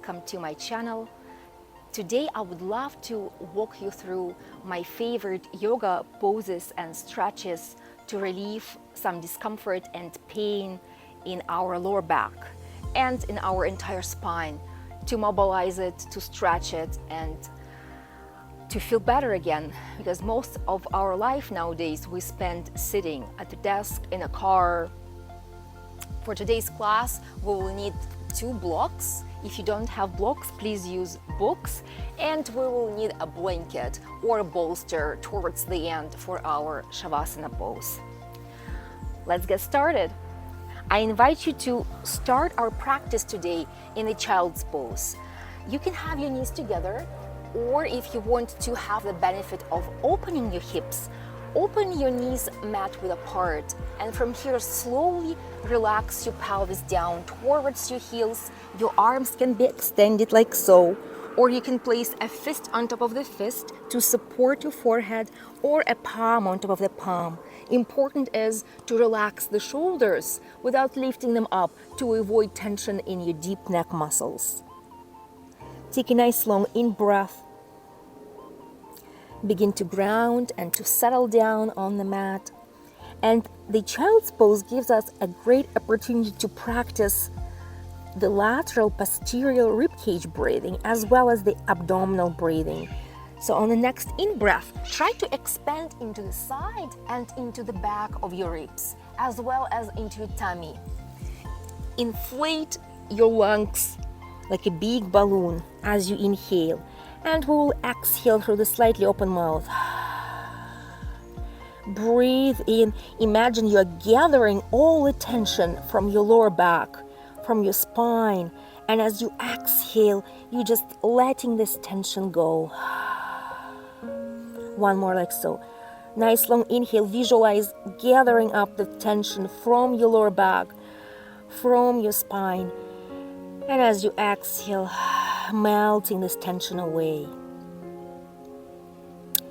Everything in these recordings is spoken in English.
welcome to my channel. Today I would love to walk you through my favorite yoga poses and stretches to relieve some discomfort and pain in our lower back and in our entire spine, to mobilize it, to stretch it, and to feel better again, because most of our life nowadays we spend sitting at the desk, in a car. For today's class we will need 2 blocks. If you don't have blocks, please use books, and we will need a blanket or a bolster towards the end for our Shavasana pose. Let's get started. I invite you to start our practice today in a child's pose. You can have your knees together, or if you want to have the benefit of opening your hips, open your knees mat width apart, and from here slowly relax your pelvis down towards your heels. Your arms can be extended like so, or you can place a fist on top of the fist to support your forehead, or a palm on top of the palm. Important is to relax the shoulders without lifting them up to avoid tension in your deep neck muscles. Take a nice long in-breath. Begin to ground and to settle down on the mat. And the child's pose gives us a great opportunity to practice the lateral posterior ribcage breathing as well as the abdominal breathing. So on the next in-breath, try to expand into the side and into the back of your ribs, as well as into your tummy. Inflate your lungs like a big balloon as you inhale, and we will exhale through the slightly open mouth. Breathe in. Imagine you are gathering all the tension from your lower back, from your spine, and as you exhale, you're just letting this tension go. One more like so. Nice long inhale. Visualize gathering up the tension from your lower back, from your spine, and as you exhale, melting this tension away.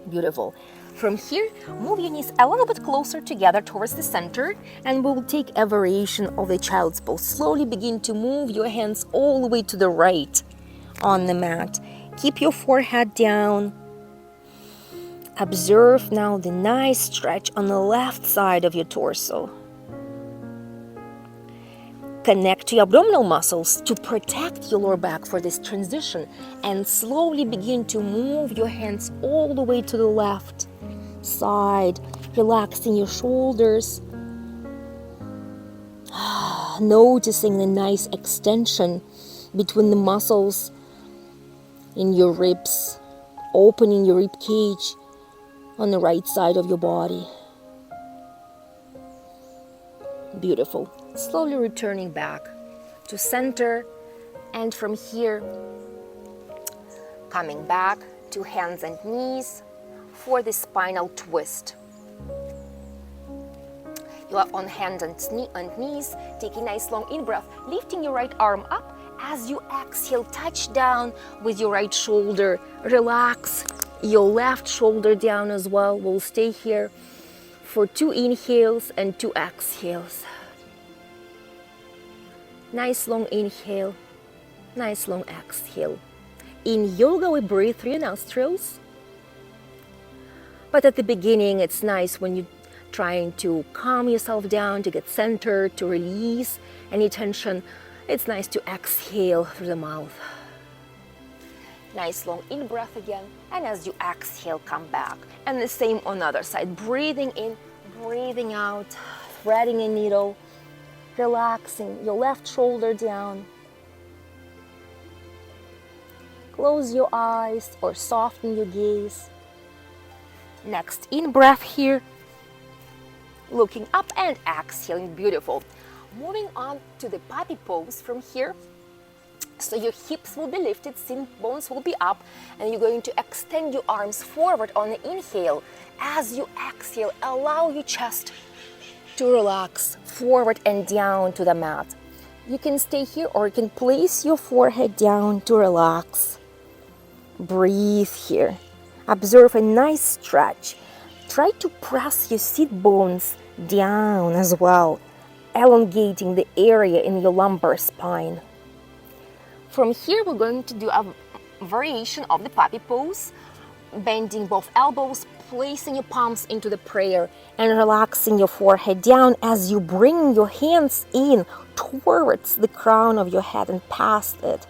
Beautiful. From here, move your knees a little bit closer together towards the center, and we'll take a variation of the child's pose. Slowly begin to move your hands all the way to the right on the mat. Keep your forehead down. Observe now the nice stretch on the left side of your torso. Connect to your abdominal muscles to protect your lower back for this transition, and slowly begin to move your hands all the way to the left side, relaxing your shoulders, noticing the nice extension between the muscles in your ribs, opening your rib cage on the right side of your body. Beautiful. Slowly returning back to center, and from here coming back to hands and knees for the spinal twist. You are on hands and knees. Take a nice long in-breath, lifting your right arm up. As you exhale, touch down with your right shoulder. Relax your left shoulder down as well. We'll stay here for 2 inhales and 2 exhales. Nice long inhale, nice long exhale. In yoga, we breathe through your nostrils. But at the beginning, it's nice when you're trying to calm yourself down, to get centered, to release any tension. It's nice to exhale through the mouth. Nice long in-breath again. And as you exhale, come back. And the same on the other side. Breathing in, breathing out, threading a needle. Relaxing your left shoulder down. Close your eyes or soften your gaze. Next in-breath here. Looking up and exhaling. Beautiful. Moving on to the puppy pose from here. So your hips will be lifted, shin bones will be up, and you're going to extend your arms forward on the inhale. As you exhale, allow your chest to relax forward and down to the mat. You can stay here, or you can place your forehead down to relax. Breathe here. Observe a nice stretch. Try to press your sit bones down as well, elongating the area in your lumbar spine. From here, we're going to do a variation of the puppy pose, bending both elbows, placing your palms into the prayer, and relaxing your forehead down as you bring your hands in towards the crown of your head and past it.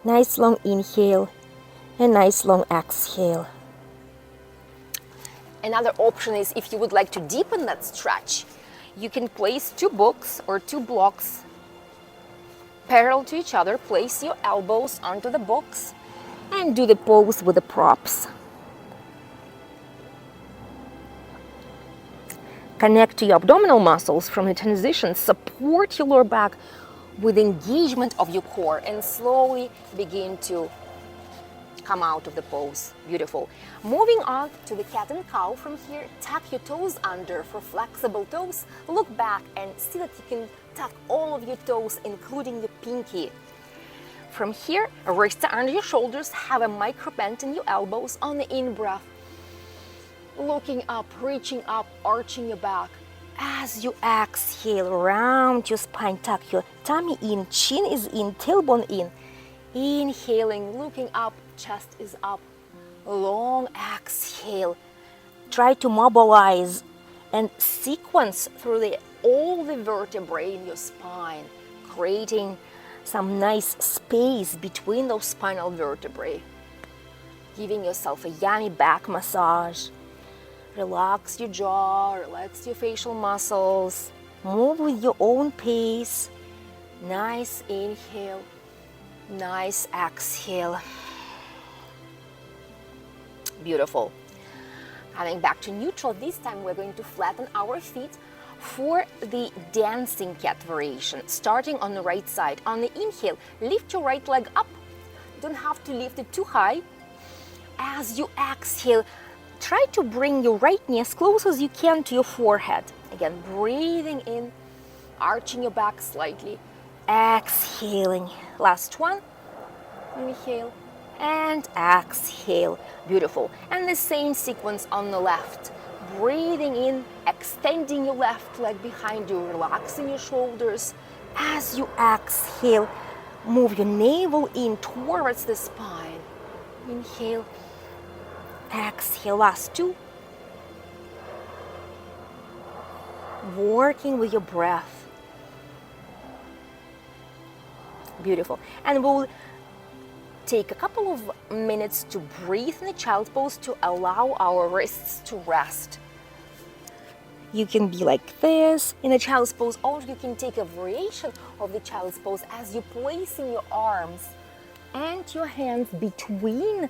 Nice long inhale and nice long exhale. Another option is, if you would like to deepen that stretch, you can place two books or two blocks parallel to each other. Place your elbows onto the books and do the pose with the props. Connect to your abdominal muscles from the transition. Support your lower back with engagement of your core and slowly begin to come out of the pose. Beautiful. Moving on to the cat and cow. From here, tuck your toes under for flexible toes. Look back and see that you can tuck all of your toes, including your pinky. From here, wrists are under your shoulders. Have a micro bend in your elbows on the in-breath. Looking up, reaching up, arching your back. As you exhale, round your spine, tuck your tummy in, chin is in, tailbone in. Inhaling, looking up, chest is up. Long exhale. Try to mobilize and sequence through all the vertebrae in your spine, creating some nice space between those spinal vertebrae. Giving yourself a yummy back massage. Relax your jaw, relax your facial muscles. Move with your own pace. Nice inhale, nice exhale. Beautiful. Coming back to neutral, this time we're going to flatten our feet for the dancing cat variation. Starting on the right side. On the inhale, lift your right leg up. Don't have to lift it too high. As you exhale, try to bring your right knee as close as you can to your forehead. Again, breathing in, arching your back slightly, exhaling. Last one. Inhale and exhale. Beautiful. And the same sequence on the left. Breathing in, extending your left leg behind you, relaxing your shoulders. As you exhale, move your navel in towards the spine. Inhale. Exhale, last two. Working with your breath. Beautiful. And we'll take a couple of minutes to breathe in the child's pose to allow our wrists to rest. You can be like this in the child's pose, or you can take a variation of the child's pose as you placing your arms and your hands between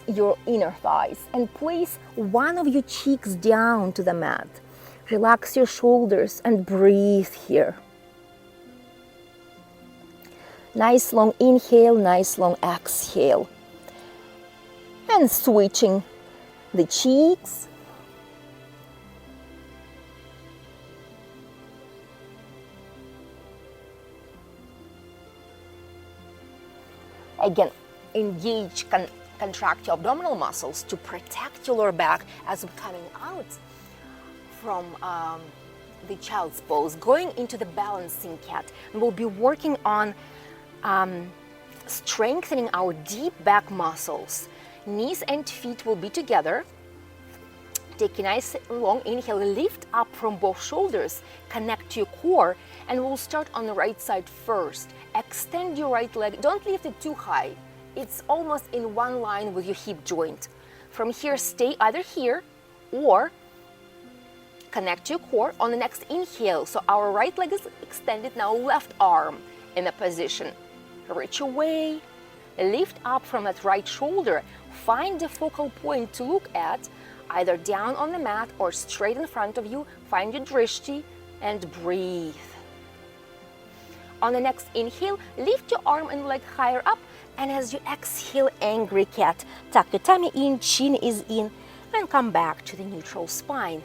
your inner thighs and place one of your cheeks down to the mat. Relax your shoulders and breathe here. Nice long inhale, nice long exhale. And switching the cheeks. Again, engage, contract your abdominal muscles to protect your lower back as we're coming out from the child's pose, going into the balancing cat. And we'll be working on strengthening our deep back muscles. Knees and feet will be together. Take a nice long inhale, lift up from both shoulders, connect to your core, and we'll start on the right side first. Extend your right leg, don't lift it too high. It's almost in one line with your hip joint. From here, stay either here or connect to your core on the next inhale. So our right leg is extended, now left arm in a position. Reach away, lift up from that right shoulder. Find the focal point to look at, either down on the mat or straight in front of you. Find your drishti and breathe. On the next inhale, lift your arm and leg higher up, and as you exhale, angry cat. Tuck your tummy in, chin is in, and come back to the neutral spine.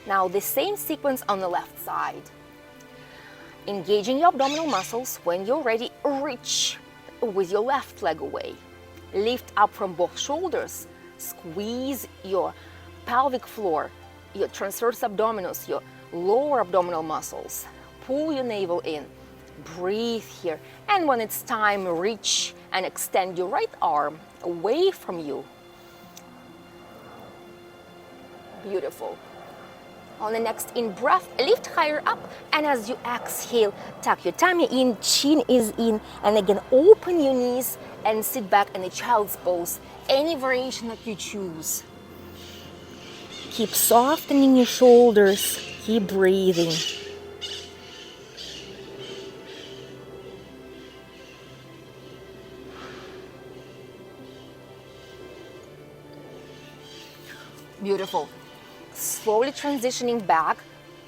Now the same sequence on the left side. Engaging your abdominal muscles. When you're ready, reach with your left leg away. Lift up from both shoulders. Squeeze your pelvic floor, your transverse abdominis, your lower abdominal muscles. Pull your navel in. Breathe here. And when it's time, reach and extend your right arm away from you. Beautiful. On the next in-breath, lift higher up, and as you exhale, tuck your tummy in, chin is in, and again open your knees and sit back in a child's pose, any variation that you choose. Keep softening your shoulders, keep breathing. Beautiful. Slowly transitioning back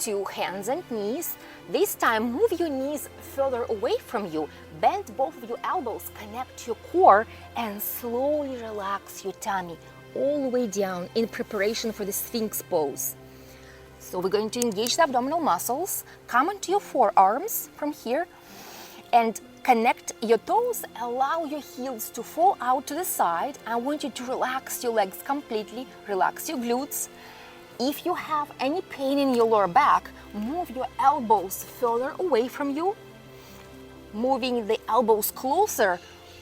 to hands and knees. This time, move your knees further away from you. Bend both of your elbows, connect your core, and slowly relax your tummy all the way down in preparation for the Sphinx Pose. So we're going to engage the abdominal muscles. Come onto your forearms from here and connect your toes. Allow your heels to fall out to the side. I want you to relax your legs completely, relax your glutes. If you have any pain in your lower back, move your elbows further away from you. Moving the elbows closer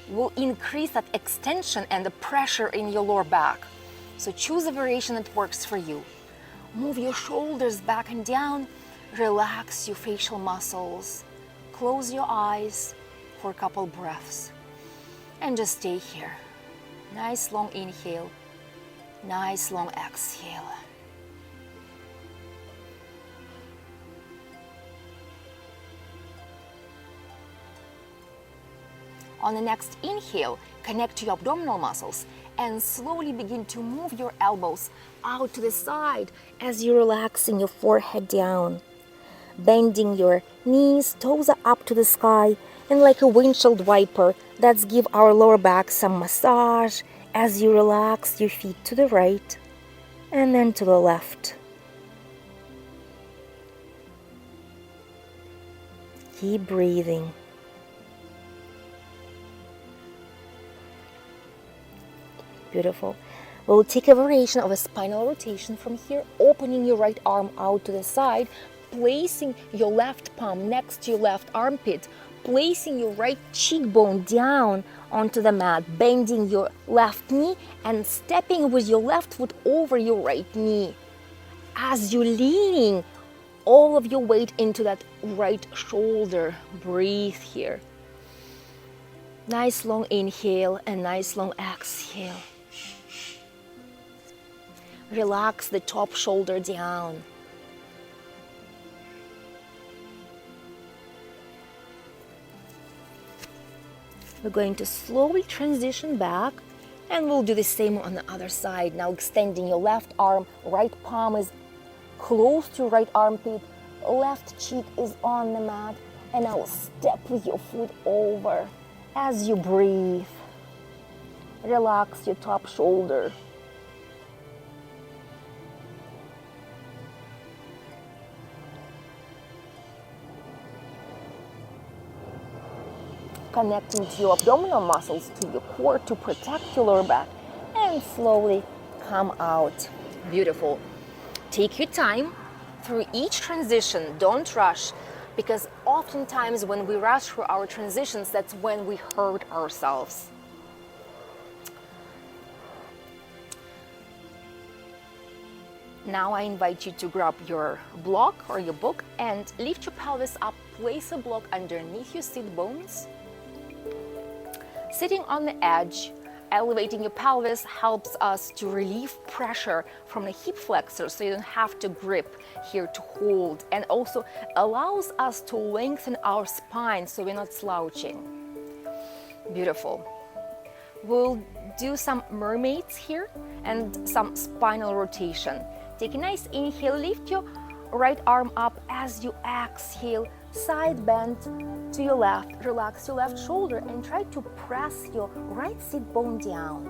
will increase that extension and the pressure in your lower back. So choose a variation that works for you. Move your shoulders back and down. Relax your facial muscles. Close your eyes for a couple breaths. And just stay here. Nice long inhale. Nice long exhale. On the next inhale, connect to your abdominal muscles and slowly begin to move your elbows out to the side as you're relaxing your forehead down. Bending your knees, toes are up to the sky, and like a windshield wiper, let's give our lower back some massage as you relax your feet to the right and then to the left. Keep breathing. Beautiful. We'll take a variation of a spinal rotation from here, opening your right arm out to the side, placing your left palm next to your left armpit, placing your right cheekbone down onto the mat, bending your left knee and stepping with your left foot over your right knee. As you're leaning all of your weight into that right shoulder, breathe here. Nice long inhale and nice long exhale. Relax the top shoulder down. We're going to slowly transition back and we'll do the same on the other side. Now extending your left arm, right palm is close to your right armpit, left cheek is on the mat, and now step with your foot over. As you breathe, relax your top shoulder. Connecting to your abdominal muscles, to your core to protect your lower back, and slowly come out. Beautiful. Take your time through each transition. Don't rush, because oftentimes when we rush through our transitions, that's when we hurt ourselves. Now I invite you to grab your block or your book and lift your pelvis up. Place a block underneath your sit bones. Sitting on the edge, elevating your pelvis helps us to relieve pressure from the hip flexors so you don't have to grip here to hold, and also allows us to lengthen our spine so we're not slouching. Beautiful. We'll do some mermaids here and some spinal rotation. Take a nice inhale, lift your right arm up. As you exhale, side bend to your left, relax your left shoulder and try to press your right sit bone down.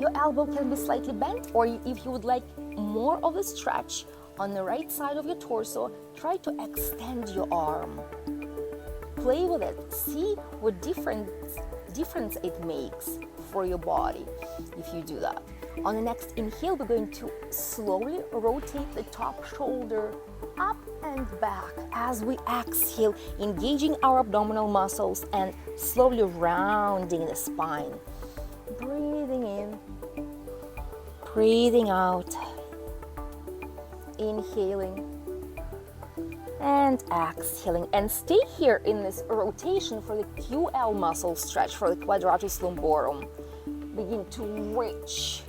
Your elbow can be slightly bent, or if you would like more of a stretch on the right side of your torso, try to extend your arm. Play with it, see what difference it makes for your body if you do that. On the next inhale, we're going to slowly rotate the top shoulder up and back as we exhale, engaging our abdominal muscles and slowly rounding the spine. Breathing in, breathing out, inhaling and exhaling, and stay here in this rotation for the QL muscle stretch, for the quadratus lumborum. Begin to reach.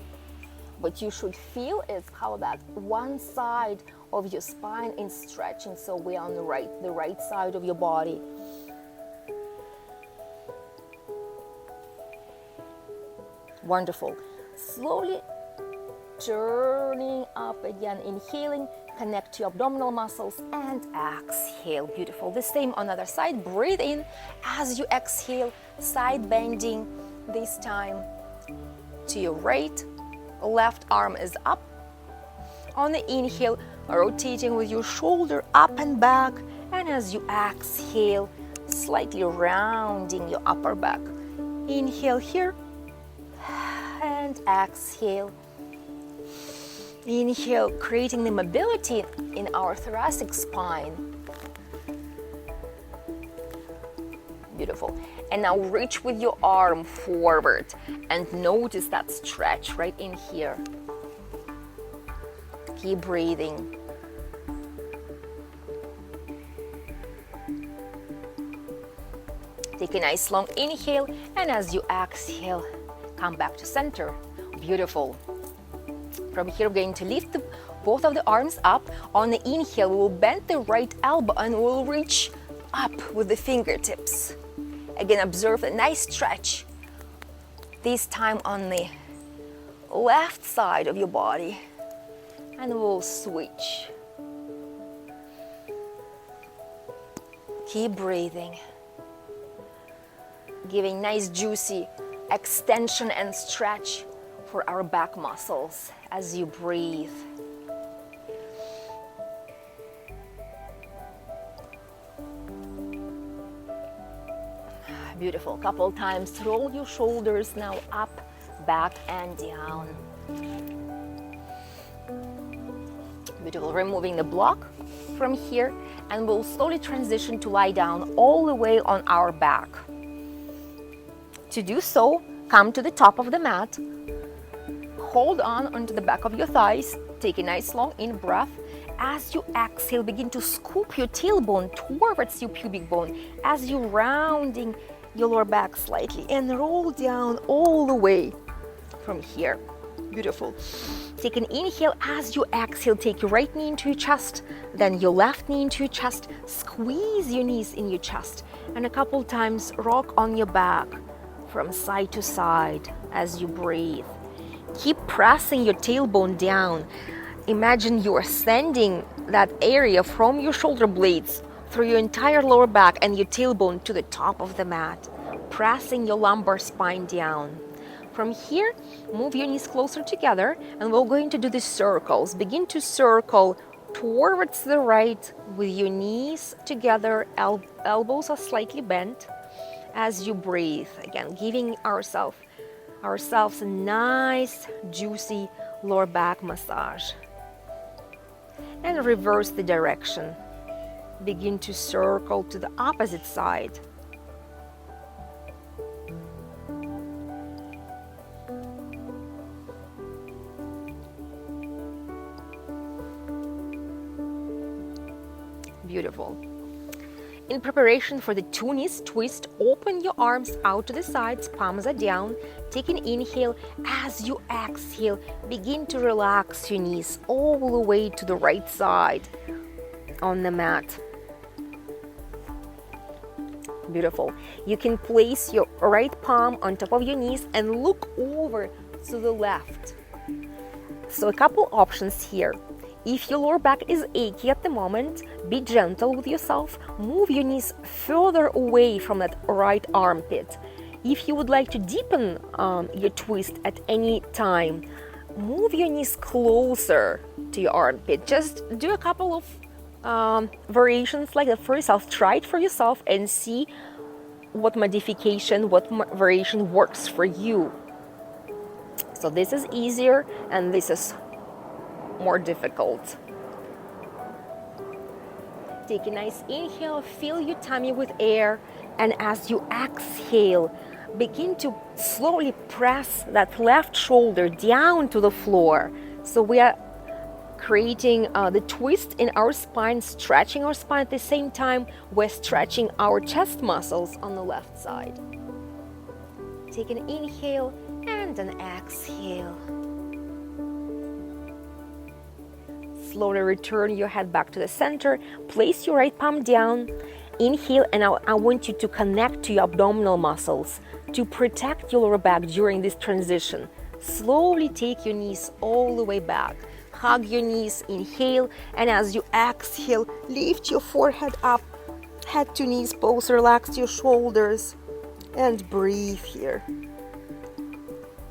What you should feel is how that one side of your spine is stretching, so we're on the right side of your body. Wonderful. Slowly turning up again, inhaling, connect to your abdominal muscles and exhale. Beautiful. The same on the other side. Breathe in as you exhale, side bending, this time to your right. Left arm is up. On the inhale, rotating with your shoulder up and back, and as you exhale, slightly rounding your upper back. Inhale here and exhale. Inhale, creating the mobility in our thoracic spine. Beautiful. And now reach with your arm forward and notice that stretch right in here. Keep breathing. Take a nice long inhale, and as you exhale, come back to center. Beautiful. From here, we're going to lift both of the arms up. On the inhale, we'll bend the right elbow and we'll reach up with the fingertips. Again, observe a nice stretch. This time on the left side of your body. And we'll switch. Keep breathing. Giving nice juicy extension and stretch for our back muscles as you breathe. Beautiful. Couple times. Roll your shoulders now up, back, and down. Beautiful. Removing the block from here, and we'll slowly transition to lie down all the way on our back. To do so, come to the top of the mat. Hold on onto the back of your thighs. Take a nice long in breath. As you exhale, begin to scoop your tailbone towards your pubic bone as you're rounding your lower back slightly, and roll down all the way from here. Beautiful. Take an inhale. As you exhale, take your right knee into your chest, then your left knee into your chest. Squeeze your knees in your chest, and a couple times rock on your back from side to side as you breathe. Keep pressing your tailbone down. Imagine you are sending that area from your shoulder blades through your entire lower back and your tailbone to the top of the mat, pressing your lumbar spine down. From here, move your knees closer together, and we're going to do the circles. Begin to circle towards the right with your knees together, elbows are slightly bent as you breathe. Again, giving ourselves a nice, juicy lower back massage. And reverse the direction. Begin to circle to the opposite side. Beautiful. In preparation for the two knees twist, open your arms out to the sides, palms are down. Take an inhale. As you exhale, begin to relax your knees all the way to the right side on the mat. Beautiful. You can place your right palm on top of your knees and look over to the left. So a couple options here. If your lower back is achy at the moment, be gentle with yourself. Move your knees further away from that right armpit. If you would like to deepen your twist at any time, move your knees closer to your armpit. Just do a couple of variations like that for yourself. Try it for yourself and see what modification, what variation works for you. So this is easier and this is more difficult. Take a nice inhale, fill your tummy with air, and as you exhale, begin to slowly press that left shoulder down to the floor. So we are creating the twist in our spine, stretching our spine at the same time. We're stretching our chest muscles on the left side. Take an inhale and an exhale. Slowly return your head back to the center. Place your right palm down. Inhale, and I want you to connect to your abdominal muscles to protect your lower back during this transition. Slowly take your knees all the way back. Hug your knees, inhale, and as you exhale, lift your forehead up, head to knees pose, relax your shoulders, and breathe here.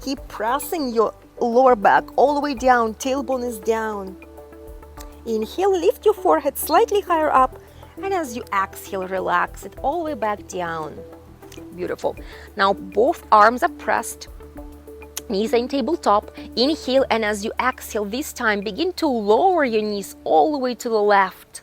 Keep pressing your lower back all the way down, tailbone is down. Inhale, lift your forehead slightly higher up, and as you exhale, relax it all the way back down. Beautiful. Now both arms are pressed, knees are in tabletop. Inhale, and as you exhale this time, begin to lower your knees all the way to the left.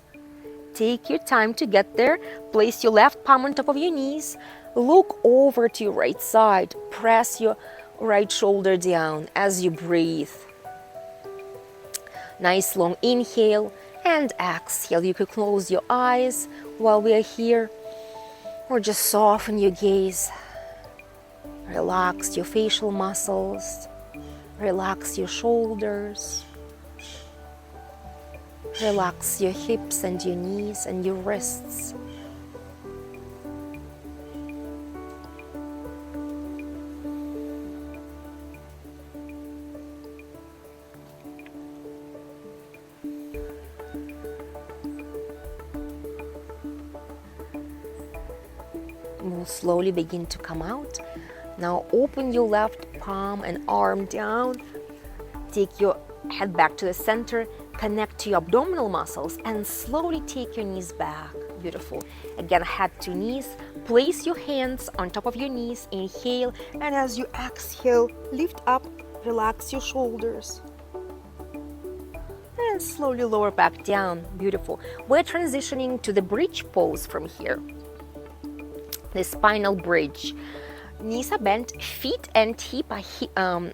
Take your time to get there. Place your left palm on top of your knees. Look over to your right side. Press your right shoulder down as you breathe. Nice long inhale and exhale. You could close your eyes while we are here, or just soften your gaze. Relax your facial muscles. Relax your shoulders. Relax your hips and your knees and your wrists. We'll slowly begin to come out. Now open your left palm and arm down. Take your head back to the center. Connect to your abdominal muscles and slowly take your knees back. Beautiful. Again, head to knees. Place your hands on top of your knees. Inhale, and as you exhale, lift up, relax your shoulders. And slowly lower back down. Beautiful. We're transitioning to the bridge pose from here. The spinal bridge. Knees are bent, feet and hip are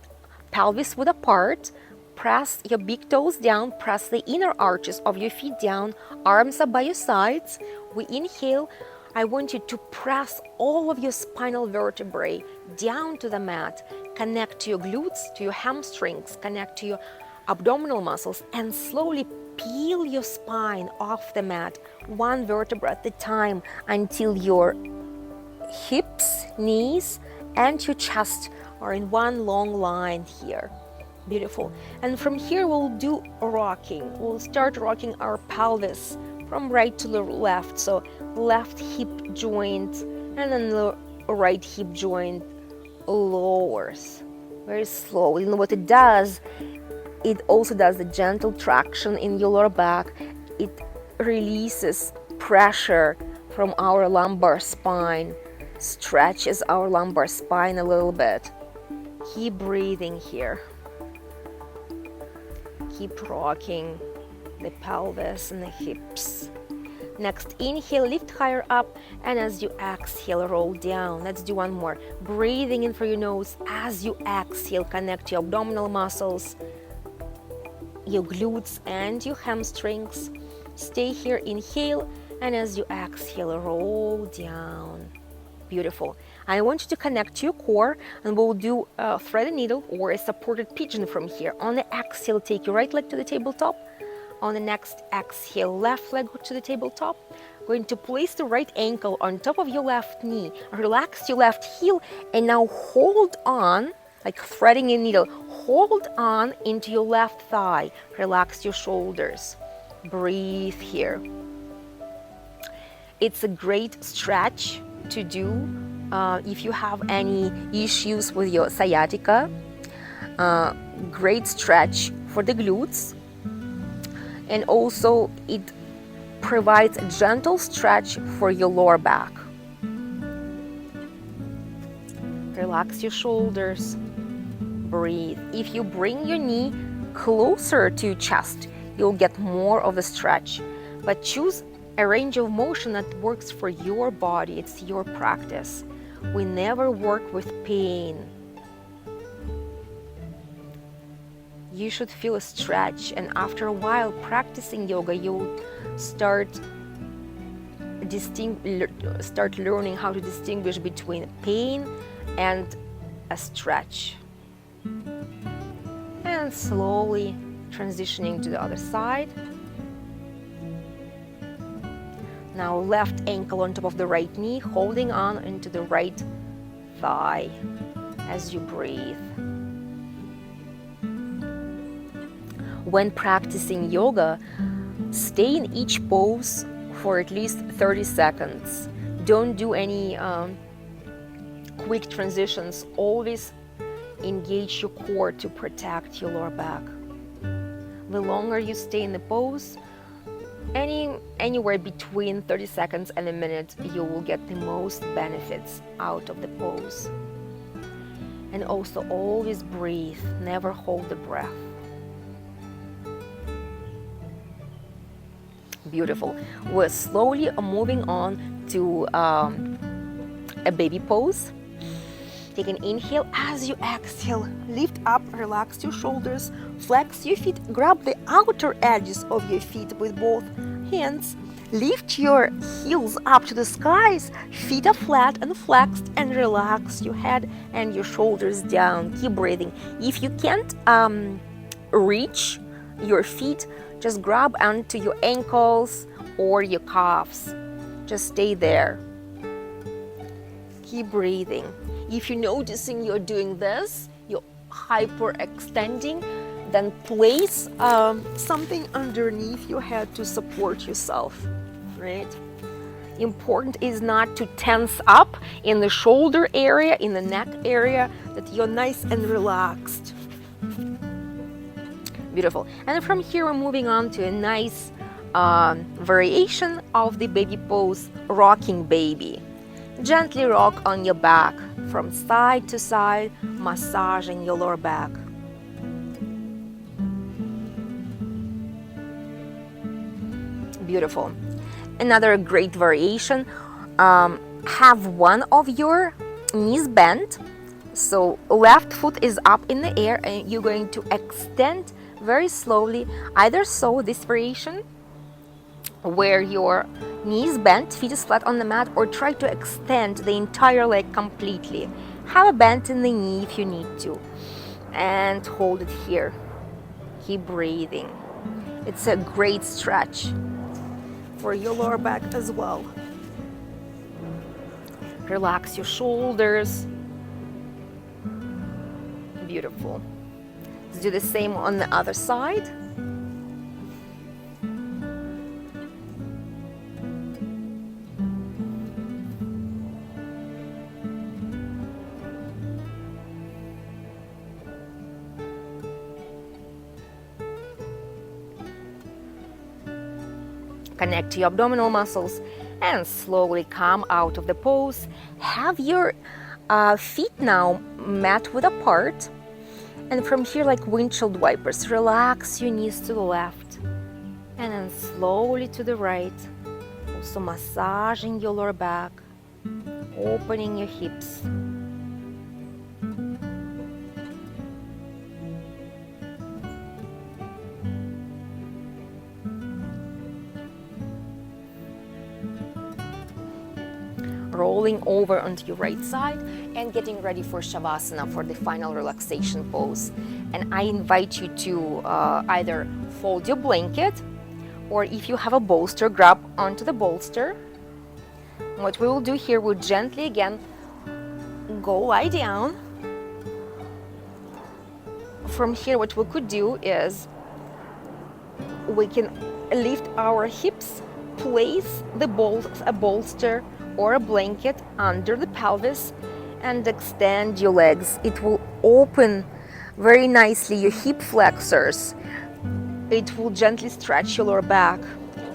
pelvis width apart. Press your big toes down, press the inner arches of your feet down, arms are by your sides. We inhale. I want you to press all of your spinal vertebrae down to the mat. Connect to your glutes, to your hamstrings, connect to your abdominal muscles, and slowly peel your spine off the mat, one vertebra at a time, until your hips, knees, and your chest are in one long line here. Beautiful. And from here we'll do rocking. We'll start rocking our pelvis from right to the left. So left hip joint, and then the right hip joint lowers very slowly. And what it does, it also does the gentle traction in your lower back. It releases pressure from our lumbar spine, stretches our lumbar spine a little bit. Keep breathing here. Keep rocking the pelvis and the hips. Next, inhale, lift higher up, and as you exhale, roll down. Let's do one more. Breathing in through your nose. As you exhale, connect your abdominal muscles, your glutes and your hamstrings. Stay here, inhale, and as you exhale, roll down. Beautiful. I want you to connect to your core, and we'll do a threaded needle or a supported pigeon from here. On the exhale, take your right leg to the tabletop. On the next exhale, left leg to the tabletop. Going to place the right ankle on top of your left knee. Relax your left heel, and now hold on, like threading a needle. Hold on into your left thigh. Relax your shoulders. Breathe here. It's a great stretch to do if you have any issues with your sciatica. Great stretch for the glutes, and also it provides a gentle stretch for your lower back. Relax your shoulders. Breathe. If you bring your knee closer to your chest, you'll get more of a stretch, but choose a range of motion that works for your body. It's your practice. We never work with pain. You should feel a stretch, and after a while practicing yoga, you'll start learning how to distinguish between pain and a stretch. And slowly transitioning to the other side. Now left ankle on top of the right knee, holding on into the right thigh as you breathe. When practicing yoga, stay in each pose for at least 30 seconds. Don't do any quick transitions. Always engage your core to protect your lower back. The longer you stay in the pose, anywhere between 30 seconds and a minute, you will get the most benefits out of the pose. And also always breathe, never hold the breath. Beautiful. We're slowly moving on to a baby pose. Take an inhale. As you exhale, lift up, relax your shoulders, flex your feet, grab the outer edges of your feet with both hands. Lift your heels up to the skies, feet are flat and flexed, and relax your head and your shoulders down. Keep breathing. If you can't reach your feet, just grab onto your ankles or your calves. Just stay there. Keep breathing. If you're noticing you're doing this, you're hyperextending, then place something underneath your head to support yourself, right? Important is not to tense up in the shoulder area, in the neck area, that you're nice and relaxed. Beautiful. And from here we're moving on to a nice variation of the baby pose, rocking baby. Gently rock on your back from side to side, massaging your lower back. Beautiful. Another great variation, have one of your knees bent, so left foot is up in the air, and you're going to extend very slowly, either so, this variation where your knees bent, feet is flat on the mat, or try to extend the entire leg completely. Have a bend in the knee if you need to, and hold it here. Keep breathing. It's a great stretch for your lower back as well. Relax your shoulders. Beautiful. Let's do the same on the other side. Connect to your abdominal muscles and slowly come out of the pose. Have your feet now mat width apart, and from here, like windshield wipers, relax your knees to the left and then slowly to the right, also massaging your lower back, opening your hips. Rolling over onto your right side and getting ready for Shavasana, for the final relaxation pose. And I invite you to either fold your blanket, or if you have a bolster, grab onto the bolster. What we will do here, we'll gently again go lie down. From here, what we could do is we can lift our hips, place a bolster or a blanket under the pelvis, and extend your legs. It will open very nicely your hip flexors. It will gently stretch your lower back.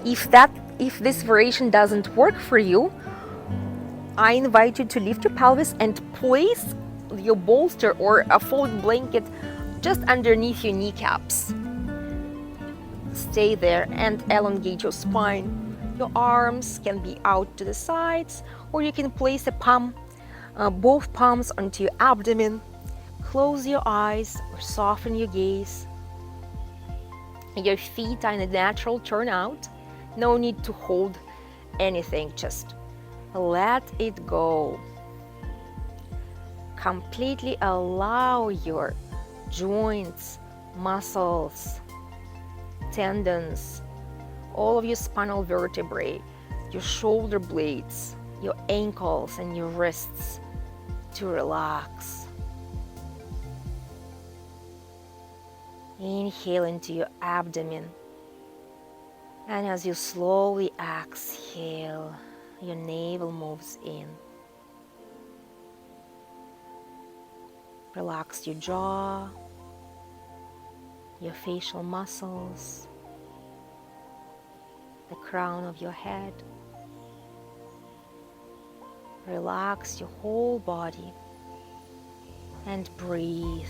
If this variation doesn't work for you, I invite you to lift your pelvis and place your bolster or a folded blanket just underneath your kneecaps. Stay there and elongate your spine. Your arms can be out to the sides, or you can place both palms onto your abdomen. Close your eyes or soften your gaze. Your feet are in a natural turnout. No need to hold anything, just let it go. Completely allow your joints, muscles, tendons, all of your spinal vertebrae, your shoulder blades, your ankles and your wrists to relax. Inhale into your abdomen, and as you slowly exhale, your navel moves in. Relax your jaw, your facial muscles, the crown of your head. Relax your whole body and breathe.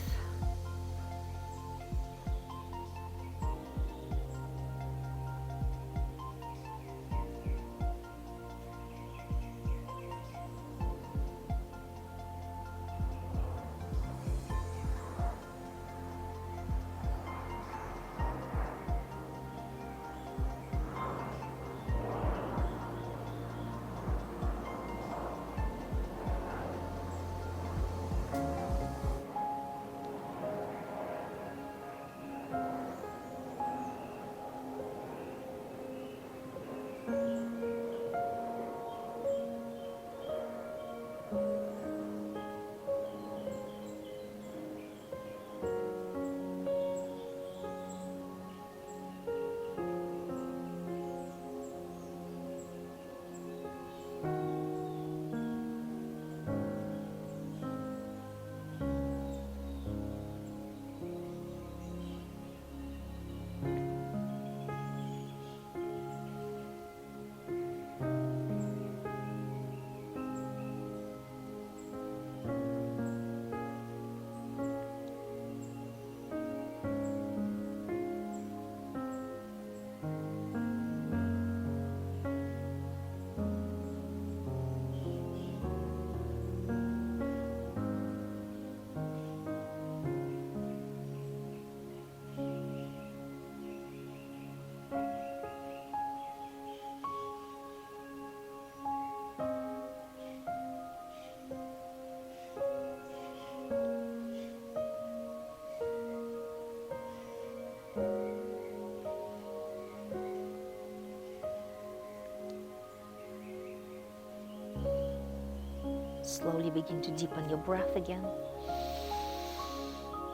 Slowly begin to deepen your breath again.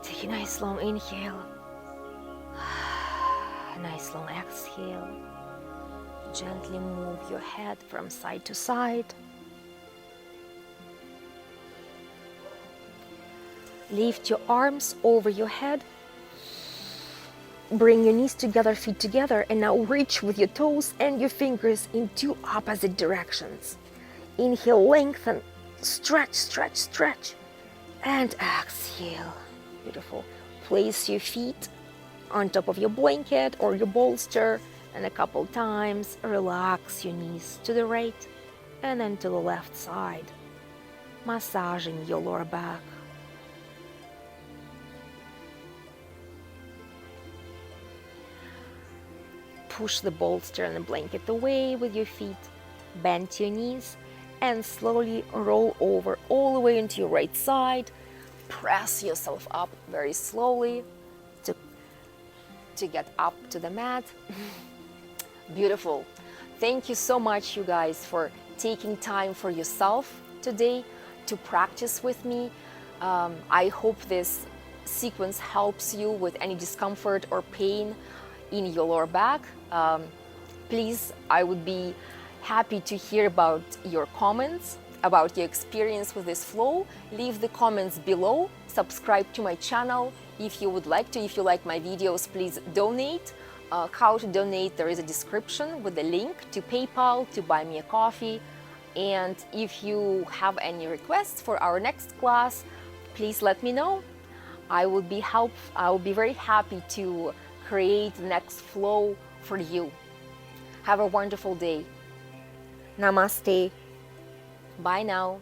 Take a nice long inhale, a nice long exhale. Gently move your head from side to side. Lift your arms over your head. Bring your knees together, feet together, and now reach with your toes and your fingers in two opposite directions. Inhale, lengthen, stretch, stretch, stretch, and exhale. Beautiful. Place your feet on top of your blanket or your bolster, and a couple times relax your knees to the right and then to the left side, massaging your lower back. Push the bolster and the blanket away with your feet, bend your knees, and slowly roll over all the way into your right side. Press yourself up very slowly to get up to the mat. Beautiful. Thank you so much, you guys, for taking time for yourself today to practice with me. I hope this sequence helps you with any discomfort or pain in your lower back. Please, I would be happy to hear about your comments, about your experience with this flow. Leave the comments below. Subscribe to my channel if you would like to. If you like my videos, please donate. How to donate, there is a description with a link to PayPal, to buy me a coffee. And if you have any requests for our next class, please let me know. I will be very happy to create the next flow for you. Have a wonderful day. Namaste. Bye now.